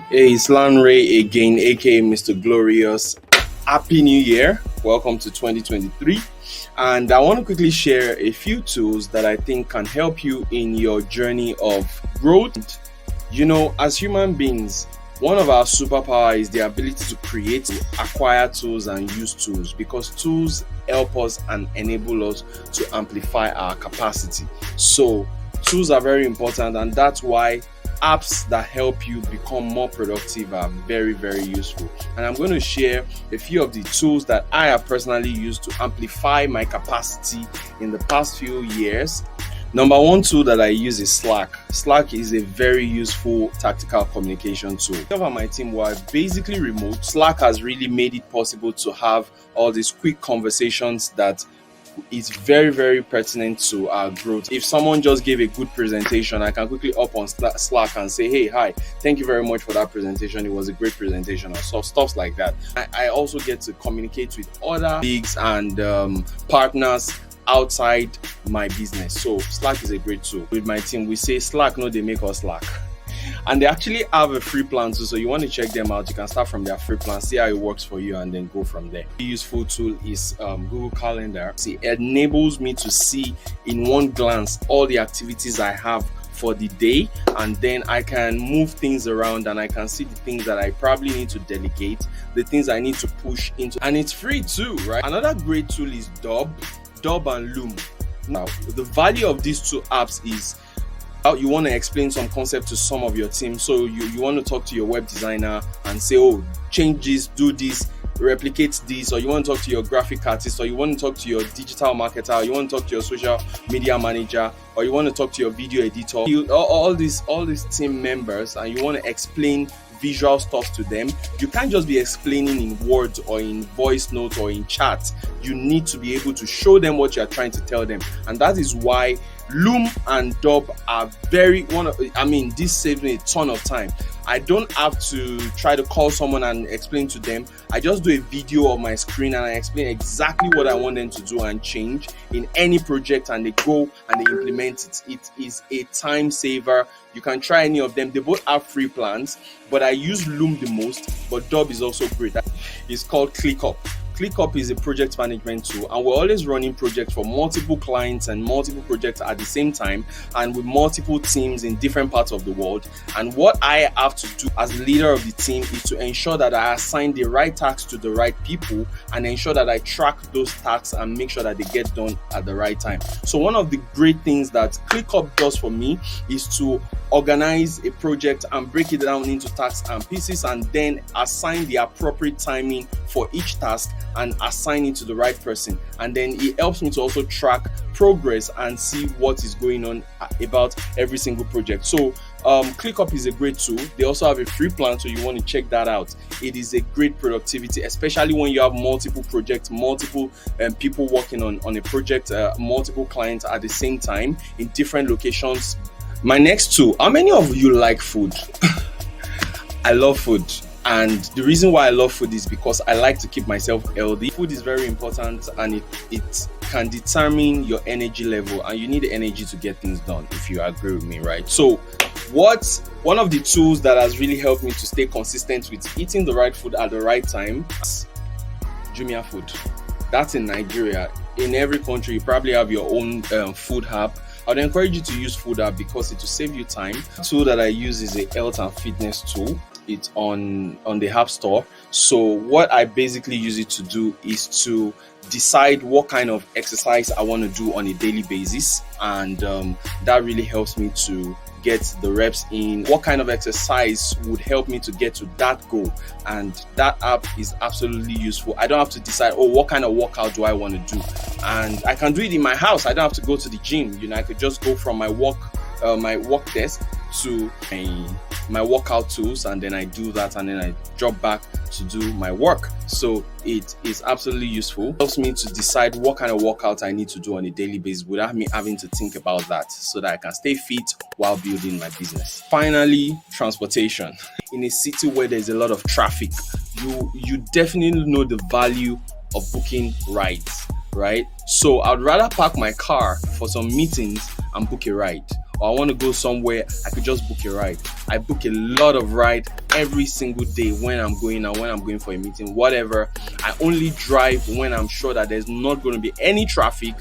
Hey, it's Lanray again, aka Mr. Glorious. Happy New Year! Welcome to 2023. And I want to quickly share a few tools that I think can help you in your journey of growth. As human beings, one of our superpower is the ability to create, acquire tools, and use tools because tools help us and enable us to amplify our capacity. So, tools are very important, and that's why apps that help you become more productive are very, very useful. And I'm going to share a few of the tools that I have personally used to amplify my capacity in the past few years. Number one tool that I use is Slack. Slack is a very useful tactical communication tool. Over my team were basically remote. Slack has really made it possible to have all these quick conversations that is very, very pertinent to our growth. If someone just gave a good presentation, I can quickly up on Slack and say, hey, hi, thank you very much for that presentation. It was a great presentation, or stuff like that. I also get to communicate with other colleagues and partners outside my business. So Slack is a great tool. With my team, we say Slack, no, they make us Slack. And they actually have a free plan too, so you want to check them out. You can start from their free plan, see how it works for you, and then go from there. A useful tool is Google Calendar. It enables me to see in one glance all the activities I have for the day, and then I can move things around and I can see the things that I probably need to delegate, the things I need to push into, and it's free too, right? Another great tool is Dub and Loom. Now, the value of these two apps is you want to explain some concept to some of your team. So you want to talk to your web designer and say, oh, change this, do this, replicate this, or you want to talk to your graphic artist, or you want to talk to your digital marketer, or you want to talk to your social media manager, or you want to talk to your video editor. All these team members, and you want to explain visual stuff to them. You can't just be explaining in words or in voice notes or in chat. You need to be able to show them what you're trying to tell them, and that is why Loom and Dub are this saves me a ton of time. I don't have to try to call someone and explain to them. I just do a video of my screen and I explain exactly what I want them to do and change in any project, and they go and they implement it. It is a time saver. You can try any of them. They both have free plans, but I use Loom the most, but Dub is also great. It's called ClickUp. ClickUp is a project management tool, and we're always running projects for multiple clients and multiple projects at the same time, and with multiple teams in different parts of the world. And what I have to do as leader of the team is to ensure that I assign the right tasks to the right people and ensure that I track those tasks and make sure that they get done at the right time. So one of the great things that ClickUp does for me is to organize a project and break it down into tasks and pieces, and then assign the appropriate timing for each task and assign it to the right person. And then it helps me to also track progress and see what is going on about every single project. So ClickUp is a great tool. They also have a free plan, so you want to check that out. It is a great productivity, especially when you have multiple projects, multiple people working on a project, multiple clients at the same time in different locations. My next tool, how many of you like food? I love food. And the reason why I love food is because I like to keep myself healthy. Food is very important, and it can determine your energy level, and you need the energy to get things done, if you agree with me, right? So one of the tools that has really helped me to stay consistent with eating the right food at the right time is Jumia Food. That's in Nigeria. In every country, you probably have your own food hub. I'd encourage you to use Food App because it will save you time. The tool that I use is a health and fitness tool. It's on the App Store. So what I basically use it to do is to decide what kind of exercise I want to do on a daily basis, and that really helps me to get the reps in. What kind of exercise would help me to get to that goal, and that app is absolutely useful. I don't have to decide, what kind of workout do I want to do, and I can do it in my house. I don't have to go to the gym. I could just go from my work desk to my workout tools, and then I do that, and then I drop back to do my work. So it is absolutely useful. It helps me to decide what kind of workout I need to do on a daily basis without me having to think about that, so that I can stay fit while building my business. Finally, transportation. In a city where there's a lot of traffic, you definitely know the value of booking rides, right? So I'd rather park my car for some meetings and book a ride. or I want to go somewhere, I could just book a ride. I book a lot of ride every single day when I'm going out, when I'm going for a meeting, whatever. I only drive when I'm sure that there's not going to be any traffic